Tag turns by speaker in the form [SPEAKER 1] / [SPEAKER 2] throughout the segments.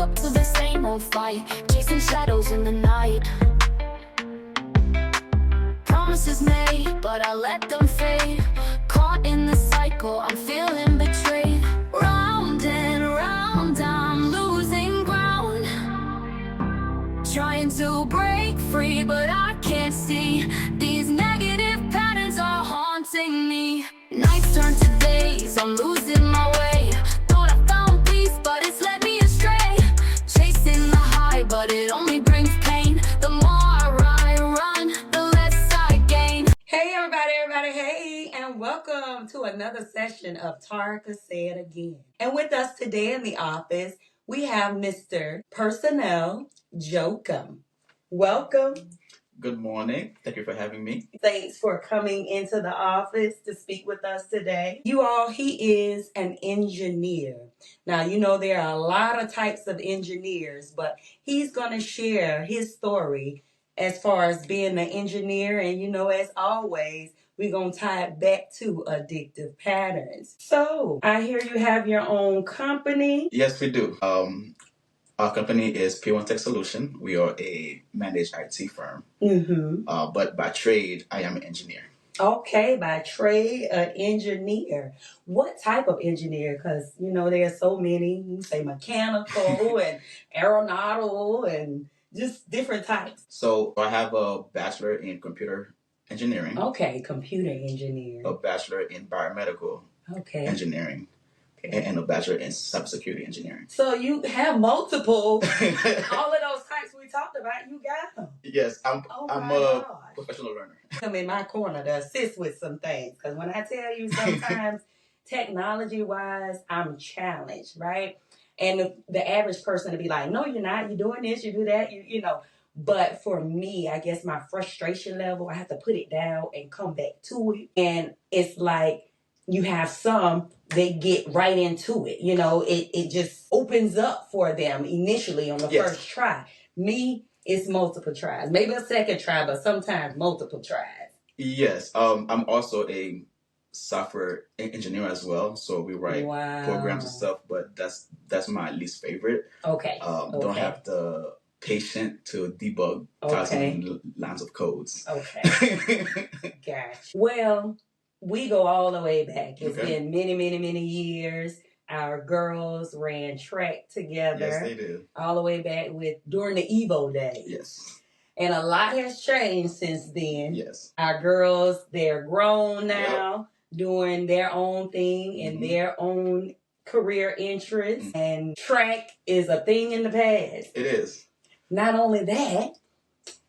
[SPEAKER 1] up to the same old fight, chasing shadows in the night. Promises made, but I let them fade. Caught in the cycle, I'm feeling betrayed. Round and round, I'm losing ground. Trying to break free, but I can't see. These negative patterns are haunting me. Nights turn to days, I'm losing my way. Thought I found peace, but it's led me astray. Chasing the high, but it only brings pain. The more I run, the less I gain.
[SPEAKER 2] Hey everybody, hey, and welcome to another session of Tarka Said Again. And with us today in the office, we have Mr. Porcenal Jokum. Welcome.
[SPEAKER 3] Good morning. Thank you for having me.
[SPEAKER 2] Thanks for coming into the office to speak with us today. He is an engineer. Now, you know there are a lot of types of engineers, but he's going to share his story as far as being an engineer. And, as always, we're going to tie it back to addictive patterns. So, I hear you have your own company.
[SPEAKER 3] Yes, we do. Our company is P1 Tech Solution. We are a managed IT firm. But by trade, I am an engineer.
[SPEAKER 2] Okay, by trade, an engineer. What type of engineer? Because, there's so many. You say mechanical and aeronautical and just different types.
[SPEAKER 3] So I have a bachelor in computer engineering.
[SPEAKER 2] Okay, computer engineer.
[SPEAKER 3] A bachelor in biomedical engineering. And a bachelor in cybersecurity engineering.
[SPEAKER 2] So you have multiple, all of those types we talked about, you got them.
[SPEAKER 3] Yes, I'm a professional learner.
[SPEAKER 2] I'm in my corner to assist with some things. Because when I tell you sometimes, technology-wise, I'm challenged, right? And the average person to be like, no, you're not. You're doing this, you do that, you know. But for me, I guess my frustration level, I have to put it down and come back to it. And it's like, you have some, they get right into it. It just opens up for them initially on the first try. Me, it's multiple tries. Maybe a second try, but sometimes multiple tries. Yes.
[SPEAKER 3] I'm also a software engineer as well. So we write programs and stuff, but that's my least favorite.
[SPEAKER 2] Okay.
[SPEAKER 3] Don't have the patience to debug thousands lines of codes.
[SPEAKER 2] Okay. Gotcha. Well, we go all the way back. It's been many, many, many years. Our girls ran track together.
[SPEAKER 3] Yes, they did.
[SPEAKER 2] All the way back during the Evo days.
[SPEAKER 3] Yes.
[SPEAKER 2] And a lot has changed since then.
[SPEAKER 3] Yes.
[SPEAKER 2] Our girls, they're grown now, doing their own thing in their own career interests. And track is a thing in the past.
[SPEAKER 3] It is.
[SPEAKER 2] Not only that,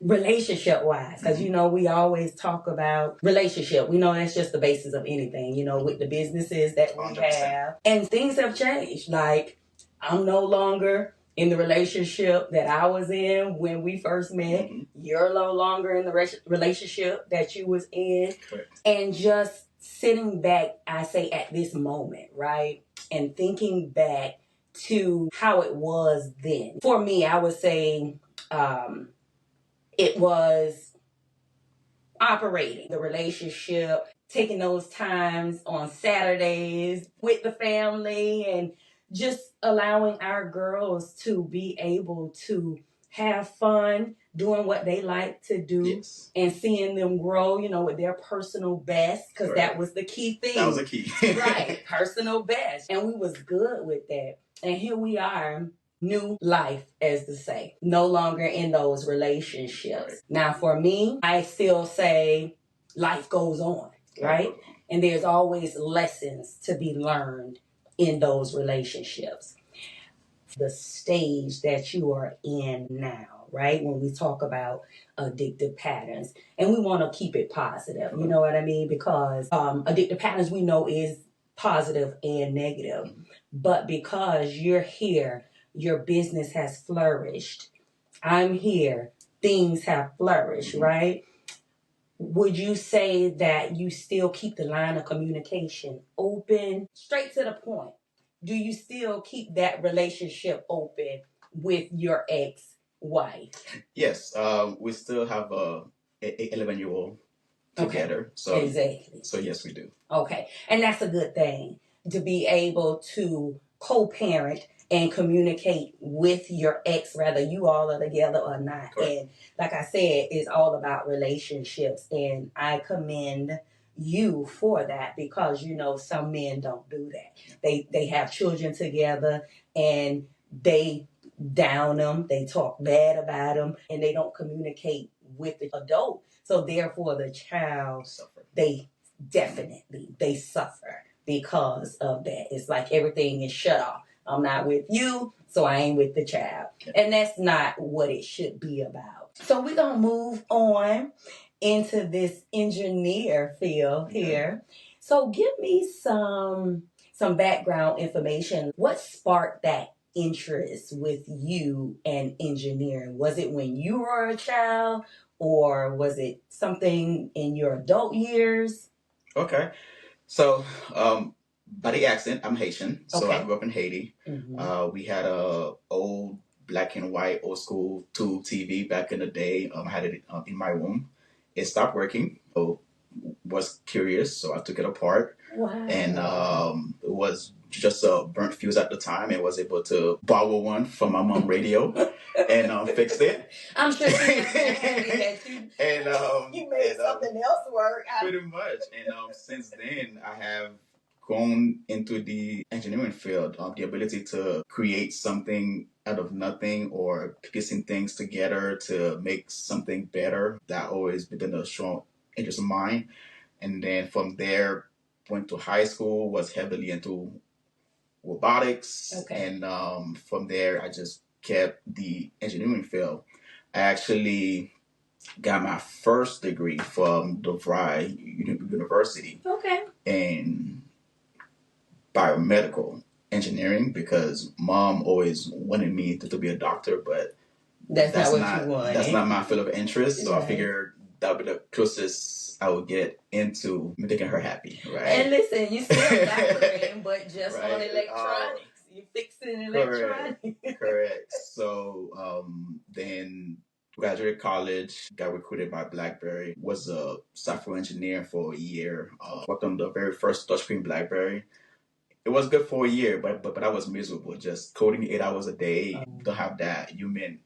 [SPEAKER 2] relationship-wise, because, we always talk about relationship. We know that's just the basis of anything, with the businesses that we
[SPEAKER 3] 100%.
[SPEAKER 2] have. And things have changed. Like, I'm no longer in the relationship that I was in when we first met. You're no longer in the relationship that you was in.
[SPEAKER 3] Correct.
[SPEAKER 2] And just sitting back, I say at this moment, right? And thinking back to how it was then. For me, I would say, it was operating the relationship, taking those times on Saturdays with the family and just allowing our girls to be able to have fun doing what they like to do and seeing them grow, with their personal best, because that was the key thing.
[SPEAKER 3] That was the key.
[SPEAKER 2] Right, personal best. And we was good with that. And here we are. New life, as to say, no longer in those relationships. Right. Now, for me, I still say life goes on, right? And there's always lessons to be learned in those relationships. The stage that you are in now, right? When we talk about addictive patterns, and we want to keep it positive, you know what I mean? Because addictive patterns we know is positive and negative, but because you're here, your business has flourished. I'm here. Things have flourished, right? Would you say that you still keep the line of communication open? Straight to the point. Do you still keep that relationship open with your ex-wife?
[SPEAKER 3] Yes. We still have a 11-year-old together. So
[SPEAKER 2] exactly.
[SPEAKER 3] So yes, we do.
[SPEAKER 2] Okay. And that's a good thing, to be able to co-parent and communicate with your ex, whether you all are together or not.
[SPEAKER 3] Correct.
[SPEAKER 2] And like I said, it's all about relationships. And I commend you for that, because you know some men don't do that. They have children together and they down them, they talk bad about them, and they don't communicate with the adult. So therefore the child, they suffer because of that. It's like everything is shut off. I'm not with you, so I ain't with the child. And that's not what it should be about. So we're going to move on into this engineer field here. So give me some background information. What sparked that interest with you and engineering? Was it when you were a child, or was it something in your adult years?
[SPEAKER 3] Okay. So, by the accent, I'm Haitian. So
[SPEAKER 2] Okay.
[SPEAKER 3] I grew up in Haiti. We had a old black and white old school tube TV back in the day. I had it in my room. It stopped working. So was curious, so I took it apart.
[SPEAKER 2] Wow.
[SPEAKER 3] And it was just a burnt fuse at the time, and was able to borrow one from my mom radio and fix it.
[SPEAKER 2] I'm sure she was happy that you made something else work.
[SPEAKER 3] Pretty much. And since then, I have gone into the engineering field. The ability to create something out of nothing, or piecing things together to make something better. That always been a strong interest of mine. And then from there, went to high school, was heavily into robotics.
[SPEAKER 2] Okay.
[SPEAKER 3] And from there, I just kept the engineering field. I actually got my first degree from DeVry University.
[SPEAKER 2] Okay.
[SPEAKER 3] In biomedical engineering, because mom always wanted me to be a doctor, but
[SPEAKER 2] that's not what you wanted.
[SPEAKER 3] That's not my field of interest. So
[SPEAKER 2] Right.
[SPEAKER 3] I figured that would be the closest I would get into making her happy, right?
[SPEAKER 2] And listen, you still doctoring, but just
[SPEAKER 3] Right.
[SPEAKER 2] on electronics. You fixing electronics.
[SPEAKER 3] Correct. So then graduated college, got recruited by BlackBerry, was a software engineer for a year, worked on the very first touchscreen BlackBerry. It was good for a year, but I was miserable, just coding 8 hours a day, don't have that human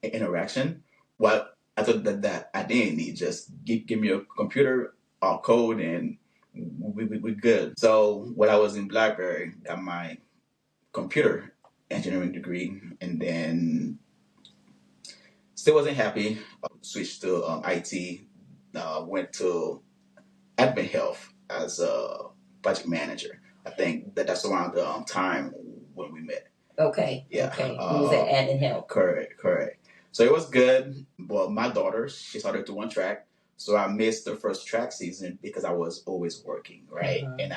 [SPEAKER 3] interaction. Well, I thought that I didn't need. Just give me a computer, I'll code, and we're good. So when I was in BlackBerry, got my computer engineering degree, and then still wasn't happy. Switched to IT. Went to Advent Health as a project manager. I think that's around the time when we met.
[SPEAKER 2] Okay.
[SPEAKER 3] Yeah.
[SPEAKER 2] Okay. He was at Advent Health.
[SPEAKER 3] Correct. So it was good. Well, my daughter, she started to one track. So I missed the first track season because I was always working, right? And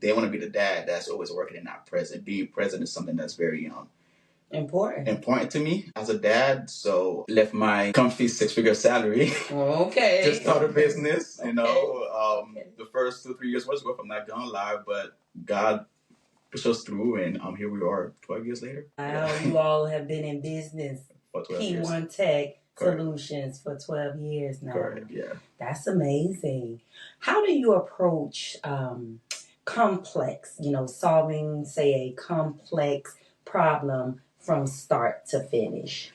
[SPEAKER 3] they want to be the dad that's always working and not present. Being present is something that's very important to me as a dad. So left my comfy 6-figure salary.
[SPEAKER 2] Okay.
[SPEAKER 3] To start a business.
[SPEAKER 2] Okay.
[SPEAKER 3] The first 2-3 years was rough, I'm not gonna lie, but God pushed us through, and here we are 12 years later.
[SPEAKER 2] Wow, you all have been in business,
[SPEAKER 3] for 12 years.
[SPEAKER 2] P1 Tech Solutions, for 12 years now.
[SPEAKER 3] Correct, yeah.
[SPEAKER 2] That's amazing. How do you approach complex, solving, say, a complex problem from start to finish?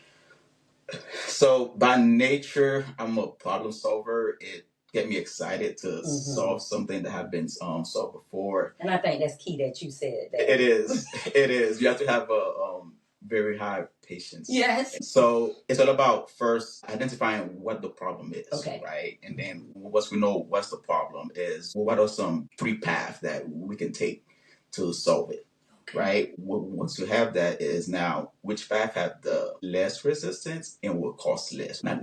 [SPEAKER 3] So by nature, I'm a problem solver. It get me excited to solve something that have been solved before.
[SPEAKER 2] And I think that's key that you said that.
[SPEAKER 3] It is. You have to have a very high patience.
[SPEAKER 2] Yes.
[SPEAKER 3] So it's all about first identifying what the problem is.
[SPEAKER 2] Okay.
[SPEAKER 3] Right? And then once we know what's the problem is, what are some 3 paths that we can take to solve it? Right? Once you have that, is now which path have the less resistance and will cost less. Now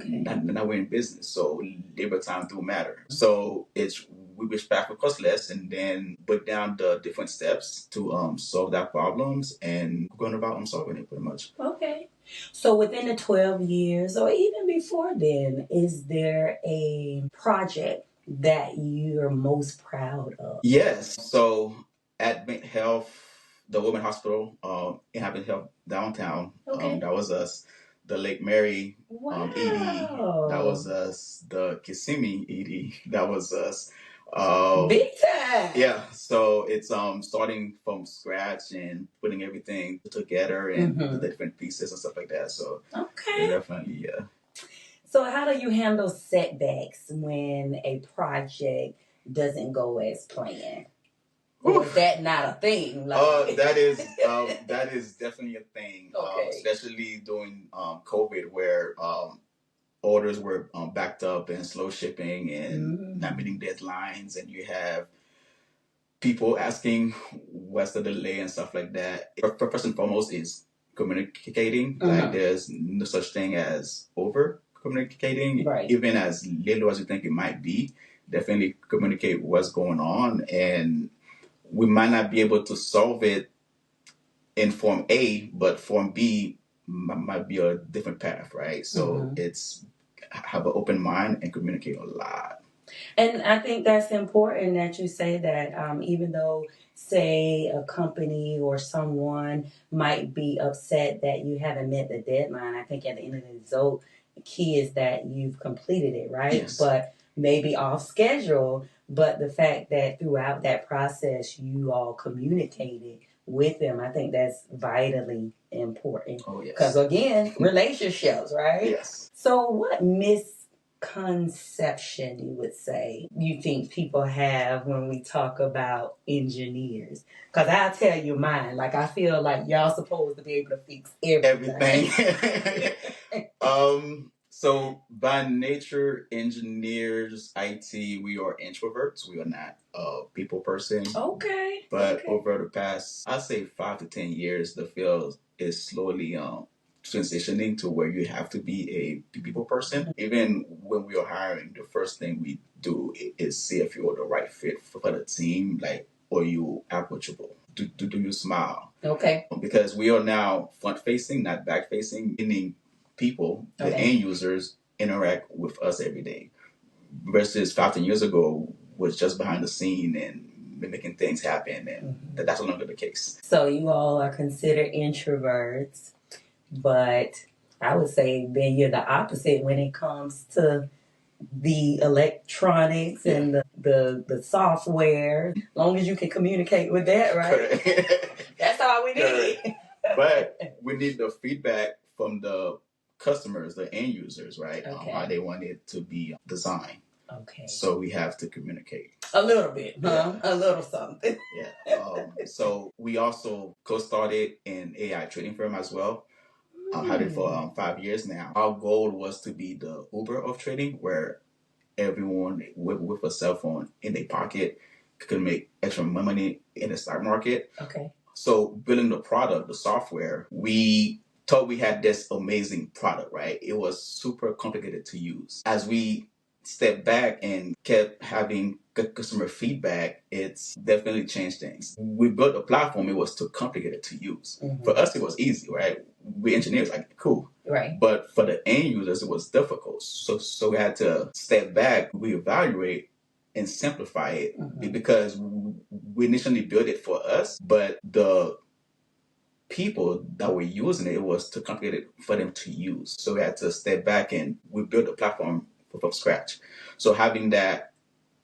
[SPEAKER 3] we're in business, so labor time do matter. So it's which path will cost less, and then break down the different steps to solve that problems, and going about solving it pretty much.
[SPEAKER 2] Okay. So within the 12 years, or even before then, is there a project that you're most proud of?
[SPEAKER 3] Yes. So Advent Health, the Women Hospital in Advent Health downtown.
[SPEAKER 2] Okay.
[SPEAKER 3] That was us. The Lake Mary
[SPEAKER 2] Wow.
[SPEAKER 3] ED. That was us. The Kissimmee ED. That was us.
[SPEAKER 2] Big time.
[SPEAKER 3] Yeah, so it's starting from scratch and putting everything together and the different pieces and stuff like that. So
[SPEAKER 2] Okay.
[SPEAKER 3] definitely, yeah.
[SPEAKER 2] So how do you handle setbacks when a project doesn't go as planned? Or is that not a thing? Like...
[SPEAKER 3] that is definitely a thing.
[SPEAKER 2] Okay.
[SPEAKER 3] Especially during COVID, where orders were backed up and slow shipping and not meeting deadlines, and you have people asking what's the delay and stuff like that. First and foremost is communicating. Like there's no such thing as over communicating,
[SPEAKER 2] Right.
[SPEAKER 3] even as little as you think it might be. Definitely communicate what's going on, and we might not be able to solve it in form A, but form B might be a different path, right? So it's have an open mind and communicate a lot.
[SPEAKER 2] And I think that's important that you say that, even though, say, a company or someone might be upset that you haven't met the deadline, I think at the end of the result, the key is that you've completed it, right?
[SPEAKER 3] Yes.
[SPEAKER 2] But maybe off schedule, but the fact that throughout that process you all communicated with them, I think that's vitally important.
[SPEAKER 3] Oh, yes.
[SPEAKER 2] Because again, relationships, right?
[SPEAKER 3] Yes.
[SPEAKER 2] So what misconception you would say you think people have when we talk about engineers? Because I'll tell you mine. Like, I feel like y'all supposed to be able to fix everything.
[SPEAKER 3] So by nature, engineers, IT, we are introverts. We are not a people person.
[SPEAKER 2] Okay.
[SPEAKER 3] But over the past, I'd say 5 to 10 years, the field is slowly transitioning to where you have to be a people person. Even when we are hiring, the first thing we do is see if you're the right fit for the team, like, are you approachable? Do you smile?
[SPEAKER 2] Okay.
[SPEAKER 3] Because we are now front facing, not back facing, meaning people, the end users, interact with us every day. Versus 15 years ago was just behind the scene and making things happen, and that's no longer the case.
[SPEAKER 2] So you all are considered introverts, but I would say then you're the opposite when it comes to the electronics and the software. As long as you can communicate with that, right? That's all we need.
[SPEAKER 3] But we need the feedback from the customers, the end users, right?
[SPEAKER 2] Okay.
[SPEAKER 3] How they want it to be designed.
[SPEAKER 2] Okay.
[SPEAKER 3] So we have to communicate.
[SPEAKER 2] A little bit, huh? A little something.
[SPEAKER 3] Yeah. So we also co-started an AI trading firm as well. I've had it for 5 years now. Our goal was to be the Uber of trading, where everyone with a cell phone in their pocket could make extra money in the stock market.
[SPEAKER 2] Okay.
[SPEAKER 3] So building the product, the software, we thought we had this amazing product, right? It was super complicated to use. As we stepped back and kept having good customer feedback, it's definitely changed things. We built a platform, it was too complicated to use. For us, it was easy, right? We engineers, like, cool.
[SPEAKER 2] Right.
[SPEAKER 3] But for the end users, it was difficult. So we had to step back, reevaluate, and simplify it, because we initially built it for us, but the people that were using it was too complicated for them to use. So we had to step back and we built a platform from scratch. So having that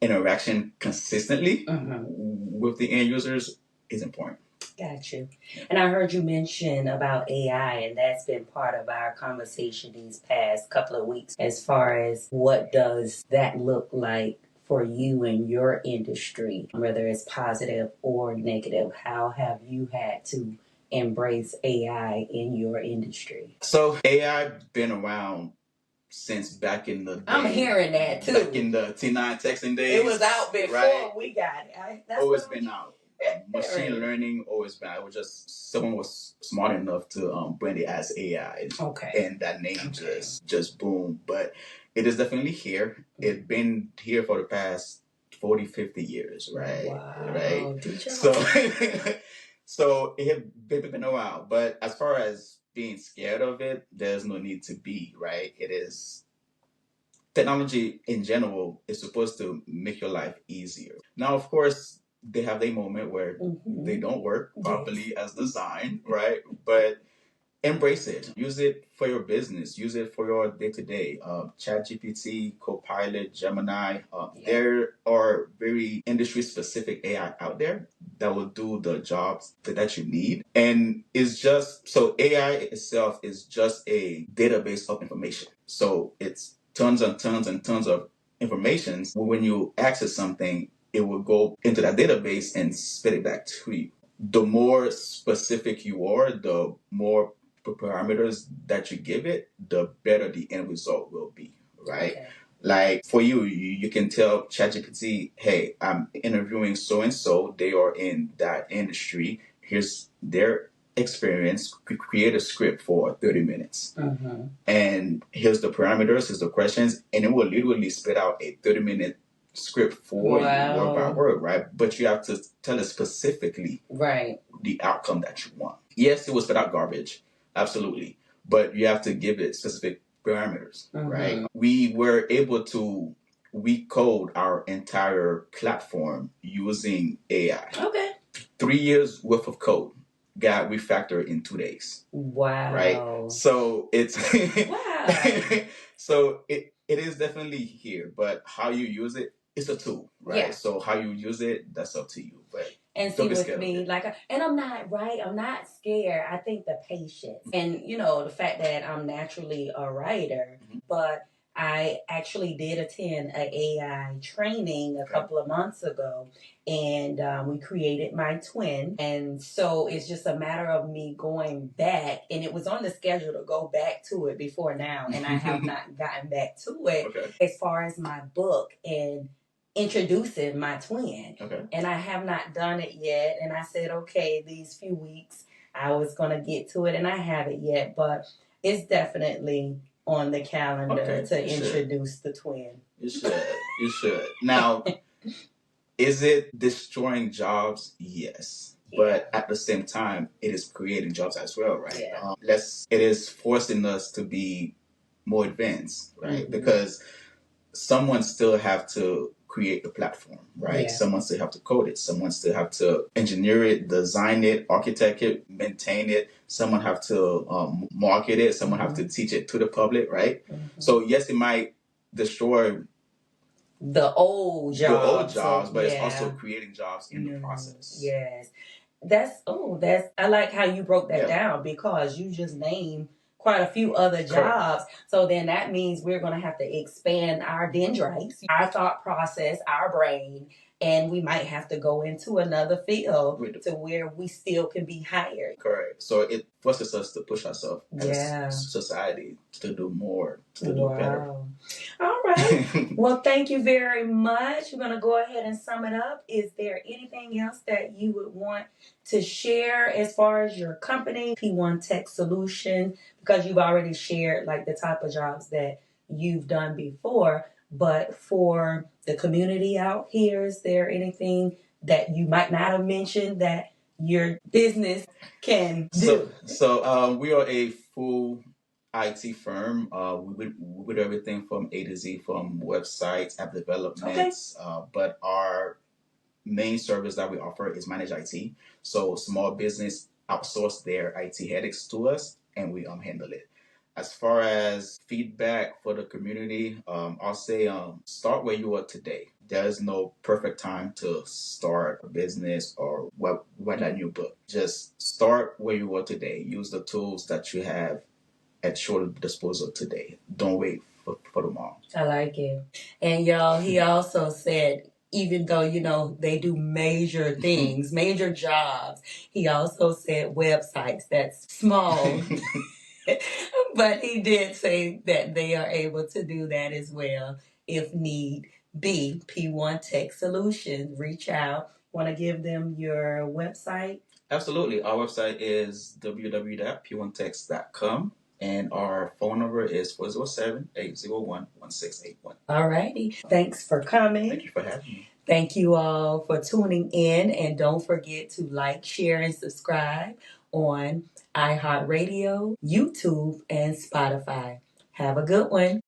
[SPEAKER 3] interaction consistently with the end users is important.
[SPEAKER 2] Got you. And I heard you mention about AI, and that's been part of our conversation these past couple of weeks as far as what does that look like for you in your industry, whether it's positive or negative. How have you had to embrace AI in your industry?
[SPEAKER 3] So AI been around since back in the day.
[SPEAKER 2] I'm hearing that too.
[SPEAKER 3] Back in the T9 texting days.
[SPEAKER 2] It was out before we got it. That's
[SPEAKER 3] always been out. Machine learning always been out. It was just someone was smart enough to brand it as AI.
[SPEAKER 2] Okay.
[SPEAKER 3] And that name just boomed. But it is definitely here. It's been here for the past 40, 50 years, right?
[SPEAKER 2] Wow.
[SPEAKER 3] Right.
[SPEAKER 2] So
[SPEAKER 3] so it had been a while. But as far as being scared of it, there's no need to be, right? It is technology in general is supposed to make your life easier. Now, of course, they have their moment where they don't work properly as designed, right? But embrace it. Use it for your business. Use it for your day-to-day. ChatGPT, Copilot, Gemini. There are very industry-specific AI out there that will do the jobs that you need. And it's just, so AI itself is just a database of information. So it's tons and tons and tons of information. When you access something, it will go into that database and spit it back to you. The more specific you are, the more parameters that you give it, the better the end result will be, right? Okay. Like for you can tell ChatGPT, hey, I'm interviewing so and so. They are in that industry. Here's their experience. Create a script for 30 minutes. Mm-hmm. And here's the parameters, here's the questions, and it will literally spit out a 30-minute script for you, word by word, right? But you have to tell it specifically the outcome that you want. Yes, it was spit out garbage. Absolutely. But you have to give it specific parameters, right? We were able to recode our entire platform using AI. Okay. 3 years worth of code got refactored in 2 days. Wow. Right? So it's wow. So it is definitely here, but how you use it, it's a tool, right? Yeah. So how you use it, that's up to you. But
[SPEAKER 2] and see with me, and I'm not scared. I think the patience and, the fact that I'm naturally a writer, but I actually did attend an AI training a couple of months ago, and we created my twin. And so it's just a matter of me going back, and it was on the schedule to go back to it before now, and I have not gotten back to it as far as my book and introducing my twin. Okay. And I have not done it yet. And I said, okay, these few weeks I was going to get to it, and I haven't yet, but it's definitely on the calendar to introduce the twin.
[SPEAKER 3] You should. Now, is it destroying jobs? Yes. Yeah. But at the same time, it is creating jobs as well, right? Yeah. It is forcing us to be more advanced, right? Because someone still have to create the platform, right? Yeah. Someone still have to code it. Someone still have to engineer it, design it, architect it, maintain it. Someone have to market it. Someone have to teach it to the public, right? So yes, it might destroy
[SPEAKER 2] the old jobs,
[SPEAKER 3] but it's also creating jobs in the process.
[SPEAKER 2] Yes. I like how you broke that down, because you just named quite a few other jobs. So then that means we're going to have to expand our dendrites, our thought process, our brain, and we might have to go into another field to where we still can be hired.
[SPEAKER 3] Correct. So it forces us to push ourselves as society to do more, to do better.
[SPEAKER 2] All right. Well, thank you very much. We're going to go ahead and sum it up. Is there anything else that you would want to share as far as your company, P1 Tech Solutions? Because you've already shared the type of jobs that you've done before. But for the community out here, is there anything that you might not have mentioned that your business can do?
[SPEAKER 3] So we are a full IT firm. We do everything from A to Z, from websites, app developments. But our main service that we offer is managed IT. So small business outsource their IT headaches to us, and we handle it. As far as feedback for the community, I'll say start where you are today. There is no perfect time to start a business or write a new book. Just start where you are today. Use the tools that you have at your disposal today. Don't wait for tomorrow.
[SPEAKER 2] I like it. And y'all, he also said, even though, they do major things, major jobs, he also said websites. That's small. But he did say that they are able to do that as well if need be. P1 Tech Solutions, reach out. Want to give them your website?
[SPEAKER 3] Absolutely. Our website is www.p1tex.com, and our phone number is 407-801-1681.
[SPEAKER 2] All righty. Thanks for coming.
[SPEAKER 3] Thank you for having me.
[SPEAKER 2] Thank you all for tuning in, and don't forget to like, share, and subscribe on iHeartRadio, YouTube, and Spotify. Have a good one.